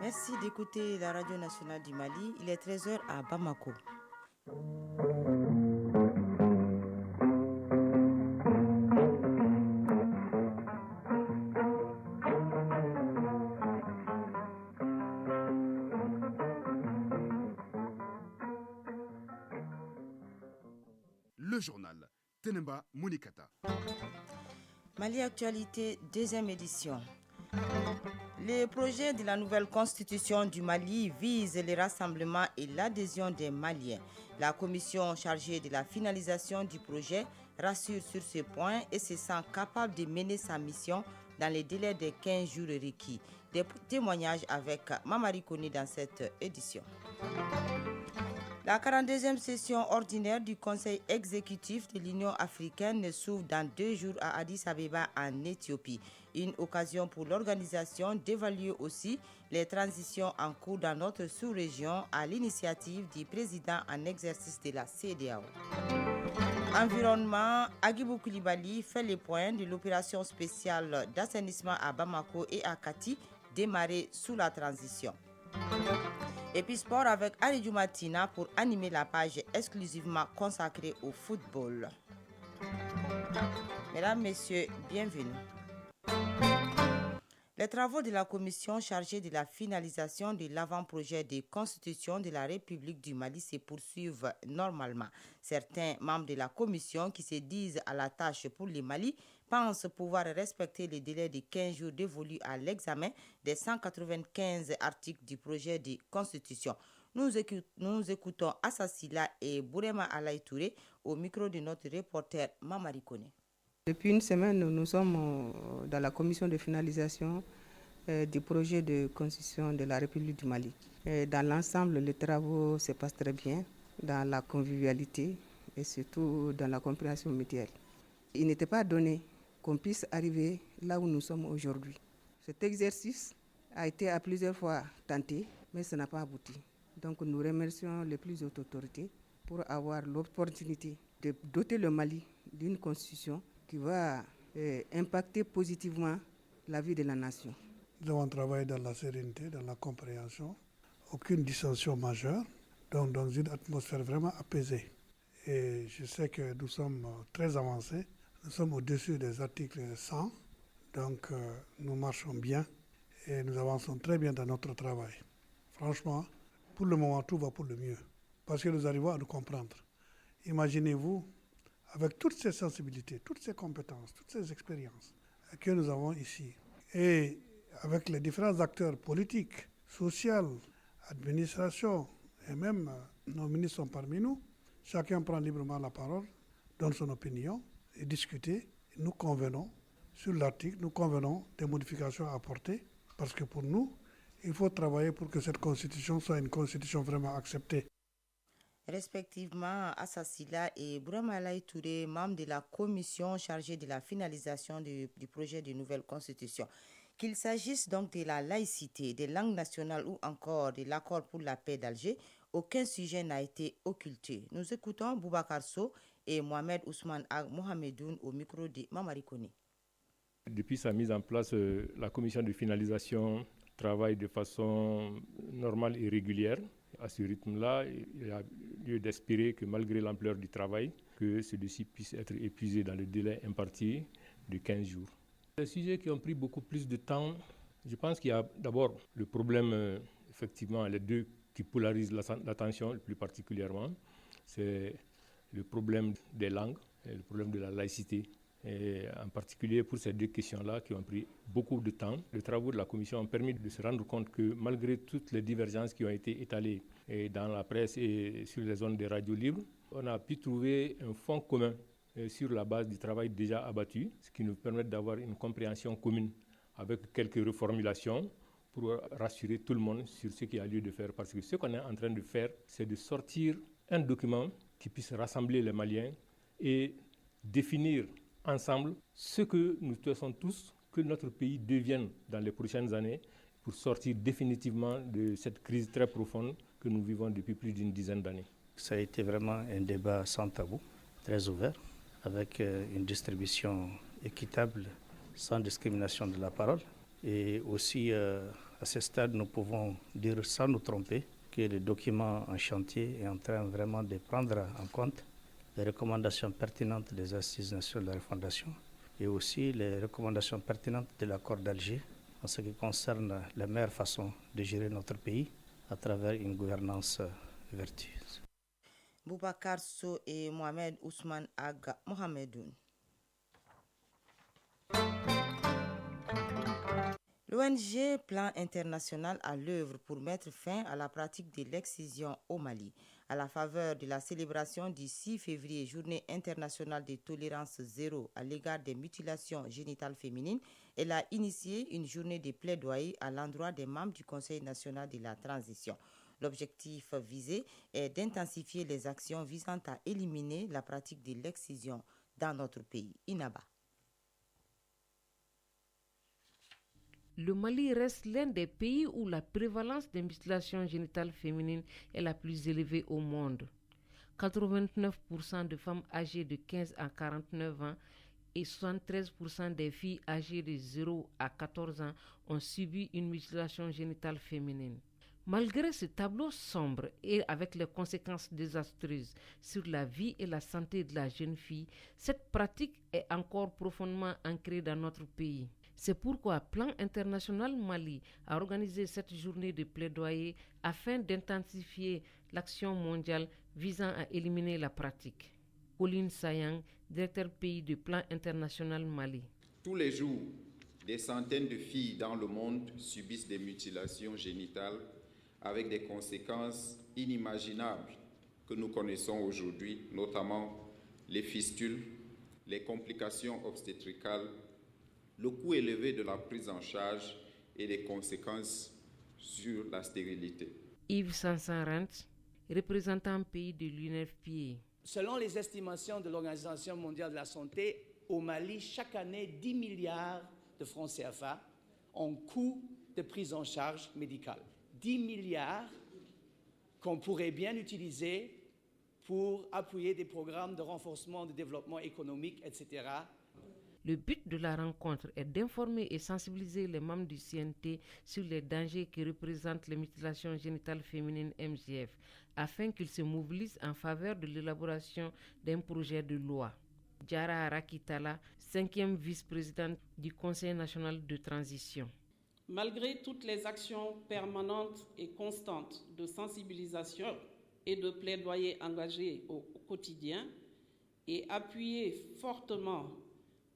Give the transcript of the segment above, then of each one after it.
Merci d'écouter la radio nationale du Mali. Il est 13h à Bamako. Le journal Tenemba Mounikata. Mali Actualité, deuxième édition. Le projet de la nouvelle constitution du Mali vise le rassemblement et l'adhésion des Maliens. La commission chargée de la finalisation du projet rassure sur ce point et se sent capable de mener sa mission dans les délais de 15 jours requis. Des témoignages avec Mamari Kone dans cette édition. La 42e session ordinaire du Conseil exécutif de l'Union africaine s'ouvre dans 2 jours à Addis Abeba en Éthiopie. Une occasion pour l'organisation d'évaluer aussi les transitions en cours dans notre sous-région à l'initiative du président en exercice de la CEDEAO. Environnement, Agibou Koulibaly fait les points de l'opération spéciale d'assainissement à Bamako et à Kati, démarrée sous la transition. Et puis sport avec Aridou Matina pour animer la page exclusivement consacrée au football. Mesdames, Messieurs, bienvenue. Les travaux de la commission chargée de la finalisation de l'avant-projet de constitution de la République du Mali se poursuivent normalement. Certains membres de la commission qui se disent à la tâche pour le Mali pensent pouvoir respecter les délais de 15 jours dévolus à l'examen des 195 articles du projet de constitution. Nous écoutons Assassila et Bourema Alaï Touré au micro de notre reporter Mamari Kone. Depuis une semaine, nous sommes dans la commission de finalisation du projet de constitution de la République du Mali. Dans l'ensemble, les travaux se passent très bien, dans la convivialité et surtout dans la compréhension mutuelle. Il n'était pas donné qu'on puisse arriver là où nous sommes aujourd'hui. Cet exercice a été à plusieurs fois tenté, mais ça n'a pas abouti. Donc nous remercions les plus hautes autorités pour avoir l'opportunité de doter le Mali d'une constitution qui va impacter positivement la vie de la nation. Nous avons travaillé dans la sérénité, dans la compréhension, aucune dissension majeure, donc dans une atmosphère vraiment apaisée. Et je sais que nous sommes très avancés, nous sommes au-dessus des articles 100, donc nous marchons bien et nous avançons très bien dans notre travail. Franchement, pour le moment, tout va pour le mieux, parce que nous arrivons à nous comprendre. Imaginez-vous, avec toutes ces sensibilités, toutes ces compétences, toutes ces expériences que nous avons ici, et avec les différents acteurs politiques, sociaux, administration, et même nos ministres sont parmi nous, chacun prend librement la parole, donne son opinion, et discuter. Nous convenons sur l'article, nous convenons des modifications à apporter, parce que pour nous, il faut travailler pour que cette constitution soit une constitution vraiment acceptée. Respectivement Assassila et Bourama Alaï Touré, membres de la commission chargée de la finalisation du projet de nouvelle constitution. Qu'il s'agisse donc de la laïcité, des langues nationales ou encore de l'accord pour la paix d'Alger, aucun sujet n'a été occulté. Nous écoutons Boubacar Sow et Mohamed Ousmane Ag Mohamedoun au micro de Mamari Kone. Depuis sa mise en place, la commission de finalisation travaille de façon normale et régulière. À ce rythme-là, il y a lieu d'espérer que malgré l'ampleur du travail, que celui-ci puisse être épuisé dans le délai imparti de 15 jours. Les sujets qui ont pris beaucoup plus de temps, je pense qu'il y a d'abord le problème, effectivement, les deux qui polarisent l'attention le plus particulièrement, c'est le problème des langues et le problème de la laïcité. Et en particulier pour ces deux questions-là qui ont pris beaucoup de temps. Les travaux de la commission ont permis de se rendre compte que malgré toutes les divergences qui ont été étalées dans la presse et sur les zones des radios libres, on a pu trouver un fond commun sur la base du travail déjà abattu, ce qui nous permet d'avoir une compréhension commune avec quelques reformulations pour rassurer tout le monde sur ce qu'il y a lieu de faire. Parce que ce qu'on est en train de faire, c'est de sortir un document qui puisse rassembler les Maliens et définir ensemble ce que nous souhaitons tous que notre pays devienne dans les prochaines années pour sortir définitivement de cette crise très profonde que nous vivons depuis plus d'une dizaine d'années. Ça a été vraiment un débat sans tabou, très ouvert, avec une distribution équitable, sans discrimination de la parole, et aussi À ce stade, nous pouvons dire sans nous tromper que le document en chantier est en train vraiment de prendre en compte les recommandations pertinentes des assises nationales de la refondation et aussi les recommandations pertinentes de l'accord d'Alger en ce qui concerne la meilleure façon de gérer notre pays à travers une gouvernance vertueuse. Boubacar So et Mohamed Ousmane Aga Mohamedoun. L'ONG Plan International à l'œuvre pour mettre fin à la pratique de l'excision au Mali. À la faveur de la célébration du 6 février, journée internationale de tolérance zéro à l'égard des mutilations génitales féminines, elle a initié une journée de plaidoyer à l'endroit des membres du Conseil national de la transition. L'objectif visé est d'intensifier les actions visant à éliminer la pratique de l'excision dans notre pays. Inaba. Le Mali reste l'un des pays où la prévalence des mutilations génitales féminines est la plus élevée au monde. 89% de femmes âgées de 15 à 49 ans et 73% des filles âgées de 0 à 14 ans ont subi une mutilation génitale féminine. Malgré ce tableau sombre et avec les conséquences désastreuses sur la vie et la santé de la jeune fille, cette pratique est encore profondément ancrée dans notre pays. C'est pourquoi Plan International Mali a organisé cette journée de plaidoyer afin d'intensifier l'action mondiale visant à éliminer la pratique. Pauline Sayang, directeur pays du Plan International Mali. Tous les jours, des centaines de filles dans le monde subissent des mutilations génitales avec des conséquences inimaginables que nous connaissons aujourd'hui, notamment les fistules, les complications obstétricales, le coût élevé de la prise en charge et les conséquences sur la stérilité. Yves Sansarant, représentant pays de l'UNFPA. Selon les estimations de l'Organisation mondiale de la santé, au Mali, chaque année, 10 milliards de francs CFA en coût de prise en charge médicale. 10 milliards qu'on pourrait bien utiliser pour appuyer des programmes de renforcement du développement économique, etc. Le but de la rencontre est d'informer et sensibiliser les membres du CNT sur les dangers que représentent les mutilations génitales féminines MGF, afin qu'ils se mobilisent en faveur de l'élaboration d'un projet de loi. Diara Rakitala, 5e vice-présidente du Conseil national de transition. Malgré toutes les actions permanentes et constantes de sensibilisation et de plaidoyer engagées au quotidien et appuyées fortement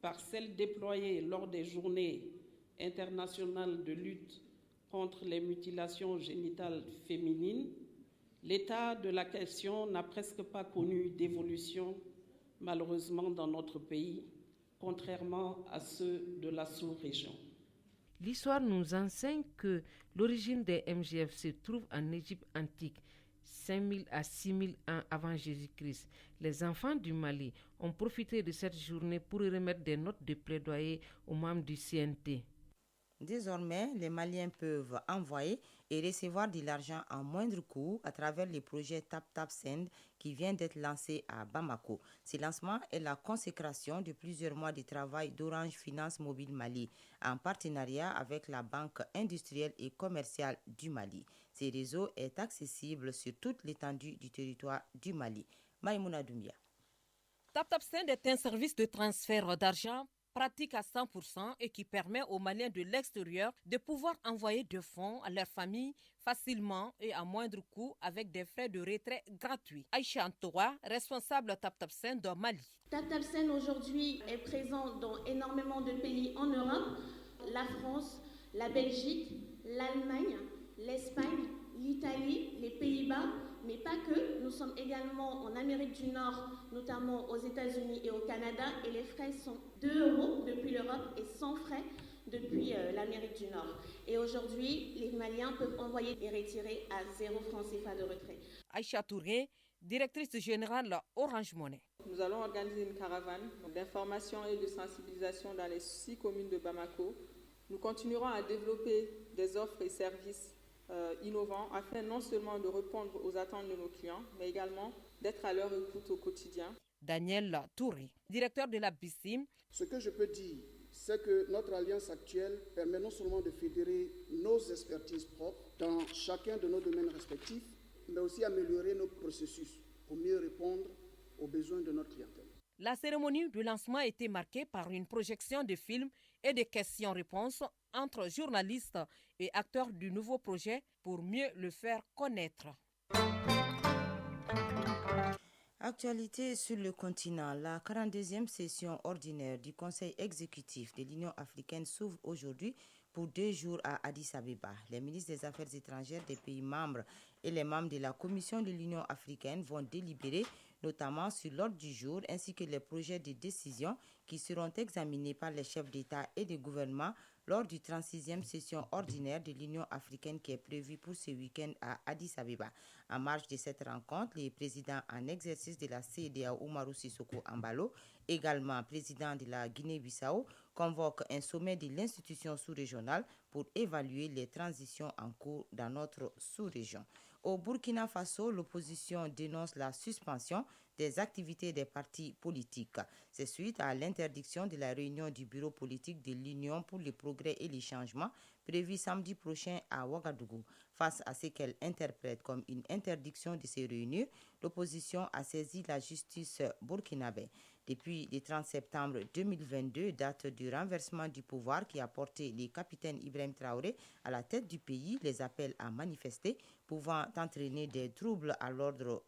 par celles déployées lors des journées internationales de lutte contre les mutilations génitales féminines, l'état de la question n'a presque pas connu d'évolution, malheureusement, dans notre pays, contrairement à ceux de la sous-région. L'histoire nous enseigne que l'origine des MGF se trouve en Égypte antique, 5000 à 6000 ans avant Jésus-Christ. Les enfants du Mali ont profité de cette journée pour remettre des notes de plaidoyer aux membres du CNT. Désormais, les Maliens peuvent envoyer et recevoir de l'argent en moindre coût à travers le projet Tap Send qui vient d'être lancé à Bamako. Ce lancement est la consécration de plusieurs mois de travail d'Orange Finance Mobile Mali en partenariat avec la Banque industrielle et commerciale du Mali. Ce réseau est accessible sur toute l'étendue du territoire du Mali. Maïmouna Doumbia. Tap Send est un service de transfert d'argent pratique à 100% et qui permet aux Maliens de l'extérieur de pouvoir envoyer des fonds à leur famille facilement et à moindre coût avec des frais de retrait gratuits. Aïcha Antoua, responsable Tap Send au Mali. Tap Send aujourd'hui est présent dans énormément de pays en Europe, la France, la Belgique, l'Allemagne, l'Espagne, l'Italie, les Pays-Bas, mais pas que. Nous sommes également en Amérique du Nord, notamment aux États-Unis et au Canada, et les frais sont 2 € depuis l'Europe et sans frais depuis l'Amérique du Nord. Et aujourd'hui, les Maliens peuvent envoyer et retirer à 0 francs CFA de retrait. Aïcha Touré, directrice générale Orange Money. Nous allons organiser une caravane d'information et de sensibilisation dans les 6 communes de Bamako. Nous continuerons à développer des offres et services innovants afin non seulement de répondre aux attentes de nos clients, mais également d'être à leur écoute au quotidien. Daniel Touré, directeur de la BICIM. Ce que je peux dire, c'est que notre alliance actuelle permet non seulement de fédérer nos expertises propres dans chacun de nos domaines respectifs, mais aussi améliorer nos processus pour mieux répondre aux besoins de notre clientèle. La cérémonie de lancement a été marquée par une projection de films et de questions-réponses entre journalistes et acteurs du nouveau projet pour mieux le faire connaître. Actualité sur le continent, la 42e session ordinaire du Conseil exécutif de l'Union africaine s'ouvre aujourd'hui pour 2 jours à Addis Abeba. Les ministres des Affaires étrangères des pays membres et les membres de la Commission de l'Union africaine vont délibérer notamment sur l'ordre du jour ainsi que les projets de décision qui seront examinés par les chefs d'État et de gouvernement lors du 36e session ordinaire de l'Union africaine qui est prévue pour ce week-end à Addis Abeba. En marge de cette rencontre, le président en exercice de la CEDEAO, Umaru Sissoko Embalo, également président de la Guinée-Bissau, convoque un sommet de l'institution sous-régionale pour évaluer les transitions en cours dans notre sous-région. Au Burkina Faso, l'opposition dénonce la suspension des activités des partis politiques. C'est suite à l'interdiction de la réunion du bureau politique de l'Union pour le progrès et les changements prévue samedi prochain à Ouagadougou. Face à ce qu'elle interprète comme une interdiction de se réunir, l'opposition a saisi la justice burkinabé. Depuis le 30 septembre 2022, date du renversement du pouvoir qui a porté le capitaine Ibrahim Traoré à la tête du pays, les appels à manifester pouvant entraîner des troubles à l'ordre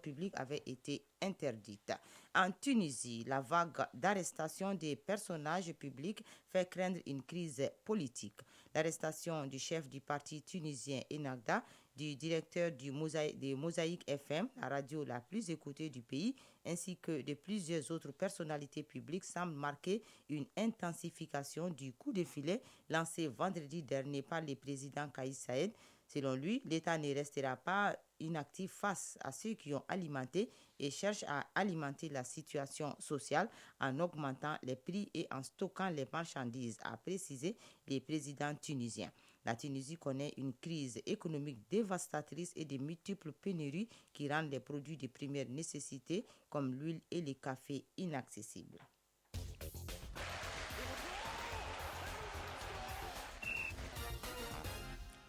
public avait été interdite. En Tunisie, la vague d'arrestation des personnages publics fait craindre une crise politique. L'arrestation du chef du parti tunisien Ennahda, du directeur de Mosaïque FM, la radio la plus écoutée du pays, ainsi que de plusieurs autres personnalités publiques semble marquer une intensification du coup de filet lancé vendredi dernier par le président Kais Saied. Selon lui, l'État ne restera pas inactif face à ceux qui ont alimenté et cherchent à alimenter la situation sociale en augmentant les prix et en stockant les marchandises, a précisé le président tunisien. La Tunisie connaît une crise économique dévastatrice et de multiples pénuries qui rendent les produits de première nécessité comme l'huile et le café inaccessibles.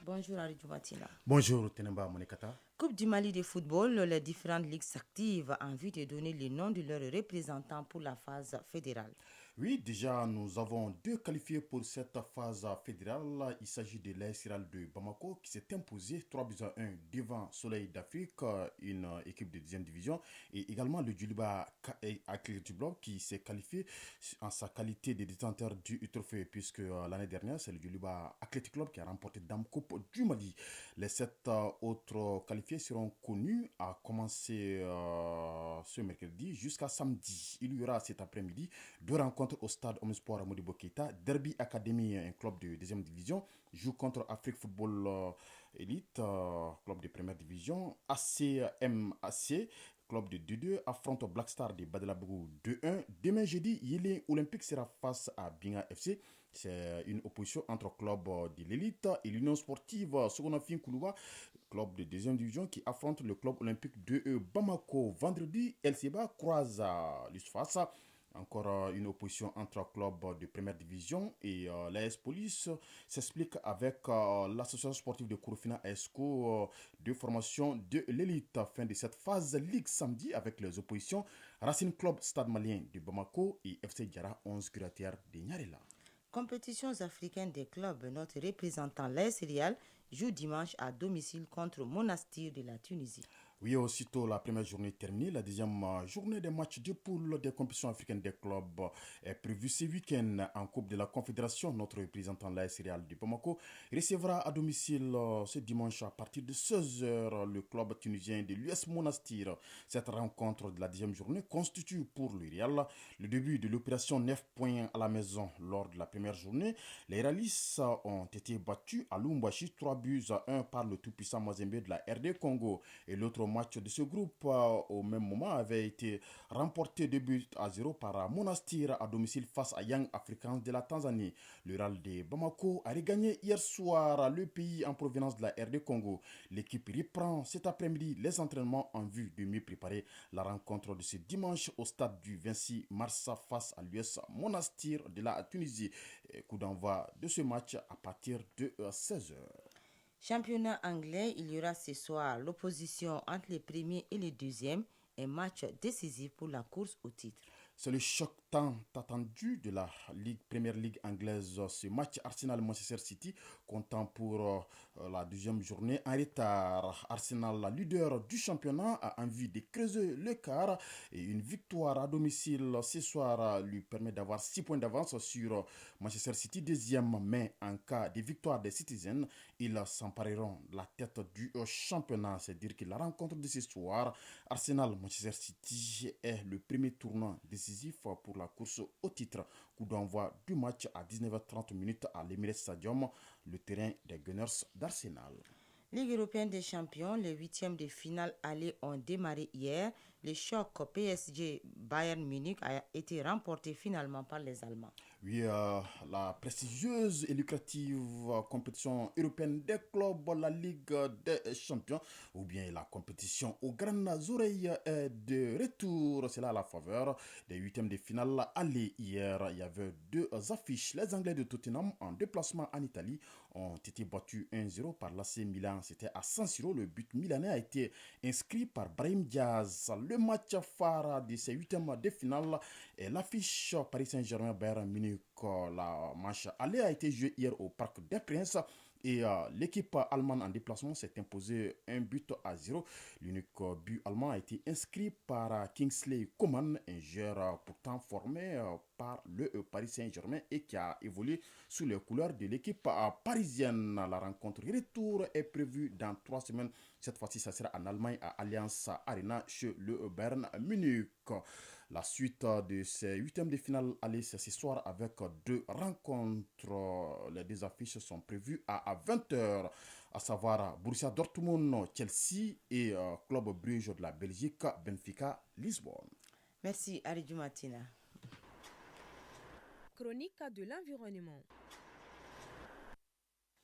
Bonjour Aridou Matina. Bonjour Tenemba Monikata. Coupe du Mali de football, les différentes ligues s'activent en vue de donner le nom de leurs représentants pour la phase fédérale. Oui, déjà, nous avons 2 qualifiés pour cette phase fédérale. Il s'agit de l'AS Hiral de Bamako qui s'est imposé 3-1 devant Soleil d'Afrique, une équipe de 10e division, et également le Djoliba Athletic Club qui s'est qualifié en sa qualité de détenteur du trophée, puisque l'année dernière, c'est le Djoliba Athletic Club qui a remporté Dame Coupe du Mali. Les 7 autres qualifiés seront connus à commencer ce mercredi jusqu'à samedi. Il y aura cet après-midi 2 rencontres au stade Omnisport à Modibo Keita. Derby Academy, un club de 2e division, joue contre Afrique Football Elite, club de 1re division. ACMAC, club de 2-2, affronte Black Star de Badalabougou 2-1. Demain jeudi, Yélé Olympique sera face à Binga FC. C'est une opposition entre club de l'élite et l'Union sportive Sogonafin Koulouba, club de 2e division qui affronte le club olympique de Bamako. Vendredi, LCBA croise l'USFAS. Encore une opposition entre clubs de 1re division et l'AS Police s'explique avec l'association sportive de Kouroufina ASCO de formation de l'élite. Fin de cette phase Ligue samedi avec les oppositions Racine Club Stade Malien de Bamako et FC Diara 11 Curattière de Nyarela. Compétitions africaines des clubs, notre représentant l'AS Real joue dimanche à domicile contre Monastir de la Tunisie. Oui, aussitôt la première journée terminée, la deuxième journée des matchs de poule des compétitions africaines des clubs est prévue ce week-end en Coupe de la Confédération. Notre représentant l'AS Real de Bamako recevra à domicile ce dimanche à partir de 16h le club tunisien de l'US Monastir. Cette rencontre de la deuxième journée constitue pour le Real le début de l'opération 9 points à la maison. Lors de la première journée, les Realis ont été battus à Lumbashi 3-1 par le tout-puissant Mazembe de la RD Congo et l'autre match de ce groupe, au même moment, avait été remporté 2-0 par Monastir à domicile face à Young Africans de la Tanzanie. Le RAL de Bamako a regagné hier soir le pays en provenance de la RD Congo. L'équipe reprend cet après-midi les entraînements en vue de mieux préparer la rencontre de ce dimanche au stade du 26 mars face à l'US Monastir de la Tunisie. Coup d'envoi de ce match à partir de 16h. Championnat anglais, il y aura ce soir l'opposition entre les premiers et les deuxièmes, un match décisif pour la course au titre. C'est le choc tant attendu de la Première Ligue anglaise. Ce match Arsenal-Manchester City comptant pour la deuxième journée en retard. Arsenal, la leader du championnat, a envie de creuser l'écart et une victoire à domicile ce soir lui permet d'avoir 6 points d'avance sur Manchester City, deuxième. Mais en cas de victoire des Citizens, ils s'empareront de la tête du championnat. C'est-à-dire que la rencontre de ce soir, Arsenal-Manchester City, est le premier tournant décisif pour la course au titre. Coup d'envoi du match à 19h30 à l'Emirates Stadium, le terrain des Gunners d'Arsenal. Ligue européenne des champions, les huitièmes de finale aller ont démarré hier. Le choc PSG-Bayern Munich a été remporté finalement par les Allemands. Oui, la prestigieuse et lucrative compétition européenne des clubs, la Ligue des champions, ou bien la compétition aux grandes oreilles est de retour. C'est là à la faveur des huitièmes de finale aller. Hier, il y avait 2 affiches. Les Anglais de Tottenham en déplacement en Italie ont été battus 1-0 par l'AC Milan. C'était à San Siro. Le but milanais a été inscrit par Brahim Diaz. Le match phare de ces huitièmes de finale est l'affiche Paris Saint-Germain-Bayern Munich. La manche aller a été jouée hier au Parc des Princes et l'équipe allemande en déplacement s'est imposée 1-0. L'unique but allemand a été inscrit par Kingsley Coman, un joueur pourtant formé par le Paris Saint-Germain et qui a évolué sous les couleurs de l'équipe parisienne. La rencontre retour est prévue dans 3 semaines. Cette fois-ci, ça sera en Allemagne à Allianz Arena chez le Bayern Munich. La suite de ces huitièmes de finale aller ce soir avec 2 rencontres. Les 2 affiches sont prévues à 20h, à savoir Borussia Dortmund, Chelsea et Club Brugge de la Belgique, Benfica, Lisbonne. Merci, Aridou Matina. Chronique de l'environnement.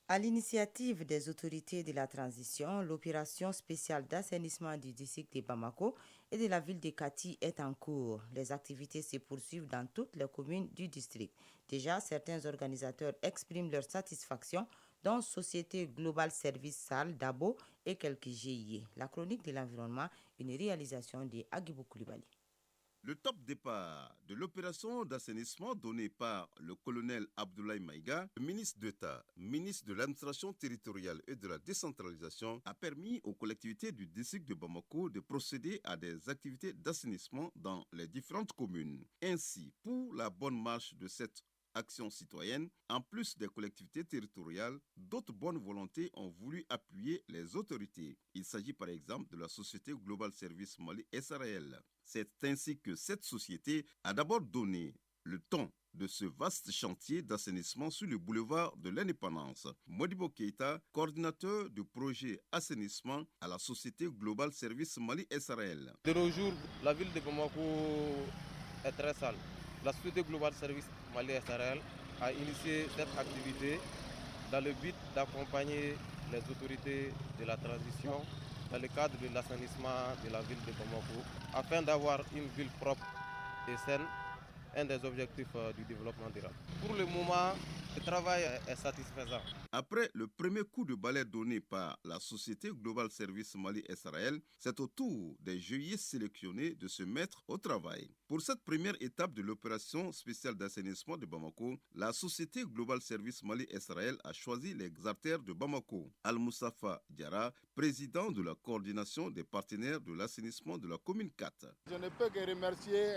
À l'initiative des autorités de la transition, l'opération spéciale d'assainissement du district de Bamako et de la ville de Kati est en cours. Les activités se poursuivent dans toutes les communes du district. Déjà, certains organisateurs expriment leur satisfaction, dont Société Global Service Sal, Dabo et quelques GIE. La chronique de l'environnement, une réalisation de Agibou Koulibaly. Le top départ de l'opération d'assainissement donnée par le colonel Abdoulaye Maïga, le ministre d'État, ministre de l'administration territoriale et de la décentralisation, a permis aux collectivités du district de Bamako de procéder à des activités d'assainissement dans les différentes communes. Ainsi, pour la bonne marche de cette action citoyenne, en plus des collectivités territoriales, d'autres bonnes volontés ont voulu appuyer les autorités. Il s'agit par exemple de la société Global Service Mali SARL. C'est ainsi que cette société a d'abord donné le ton de ce vaste chantier d'assainissement sur le boulevard de l'Indépendance. Modibo Keita, coordinateur du projet assainissement à la société Global Service Mali SARL. De nos jours, la ville de Bamako est très sale. La société Global Service Mali SARL a initié cette activité dans le but d'accompagner les autorités de la transition dans le cadre de l'assainissement de la ville de Bamako afin d'avoir une ville propre et saine, un des objectifs du développement durable. Pour le moment, le travail est satisfaisant. Après le premier coup de balai donné par la société Global Service Mali SARL, c'est au tour des GIE sélectionnés de se mettre au travail. Pour cette première étape de l'opération spéciale d'assainissement de Bamako, la société Global Service Mali SARL a choisi les artères de Bamako. Al-Moussafa Diara, président de la coordination des partenaires de l'assainissement de la commune 4. Je ne peux que remercier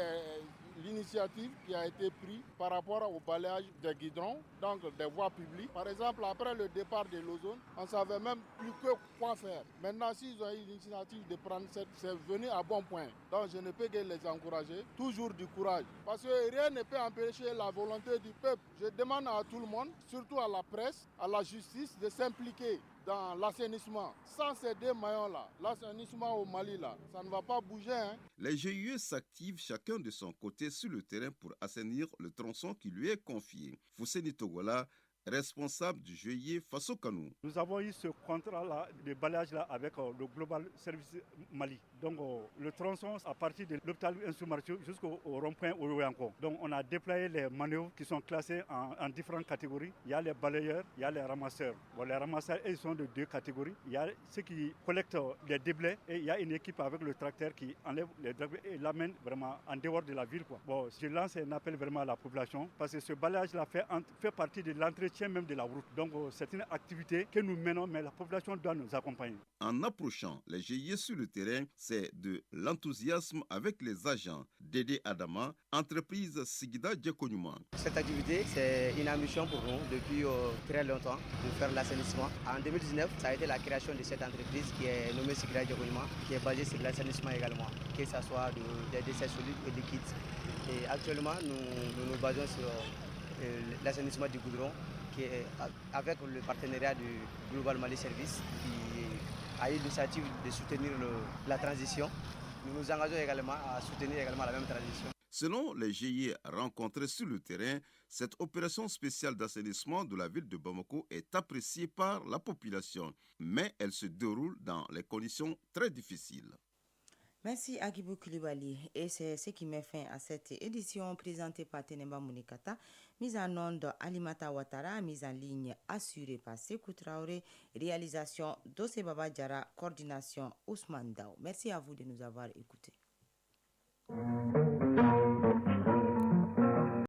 l'initiative qui a été prise par rapport au balayage des guidrons, donc des voies publiques. Par exemple, après le départ de l'ozone, on ne savait même plus que quoi faire. Maintenant, s'ils ont eu l'initiative de prendre c'est venu à bon point. Donc je ne peux que les encourager. Toujours du courage. Parce que rien ne peut empêcher la volonté du peuple. Je demande à tout le monde, surtout à la presse, à la justice, de s'impliquer dans l'assainissement. Sans ces deux maillons-là, l'assainissement au Mali, là, ça ne va pas bouger. Hein. Les GIE s'activent chacun de son côté sur le terrain pour assainir le tronçon qui lui est confié. Fousseni Togola, responsable du GIE Faso Kanou. Nous avons eu ce contrat-là, de balayage-là avec le Global Service Mali. Donc le tronçon à partir de l'hôpital Insoumarchou jusqu'au rond-point Ourouanko. Donc on a déployé les manœuvres qui sont classées en différentes catégories. Il y a les balayeurs, il y a les ramasseurs. Bon, les ramasseurs, ils sont de deux catégories. Il y a ceux qui collectent les déblais et il y a une équipe avec le tracteur qui enlève les déblais et l'amène vraiment en dehors de la ville, quoi. Bon, je lance un appel vraiment à la population parce que ce balayage-là fait partie de l'entretien même de la route. Donc c'est une activité que nous menons, mais la population doit nous accompagner. En approchant les GIE sur le terrain, c'est de l'enthousiasme avec les agents. Dédé Adama, entreprise Sigida Djekonyuma. Cette activité, c'est une ambition pour nous depuis très longtemps de faire l'assainissement. En 2019, ça a été la création de cette entreprise qui est nommée Sigida Djekonyuma, qui est basée sur l'assainissement également, que ce soit des déchets solides et liquides. Et actuellement, nous nous basons sur l'assainissement du goudron, qui est avec le partenariat du Global Mali Service qui a eu l'initiative de soutenir la transition. Nous nous engageons également à soutenir également la même transition. Selon les GIE rencontrés sur le terrain, cette opération spéciale d'assainissement de la ville de Bamako est appréciée par la population, mais elle se déroule dans les conditions très difficiles. Merci Agibou Koulibaly. Et c'est ce qui met fin à cette édition présentée par Tenemba Mounikata, mise en onde Alimata Ouattara, mise en ligne assurée par Sekou Traoré, réalisation Dossé Baba Diarra, coordination Ousmane Dao. Merci à vous de nous avoir écoutés.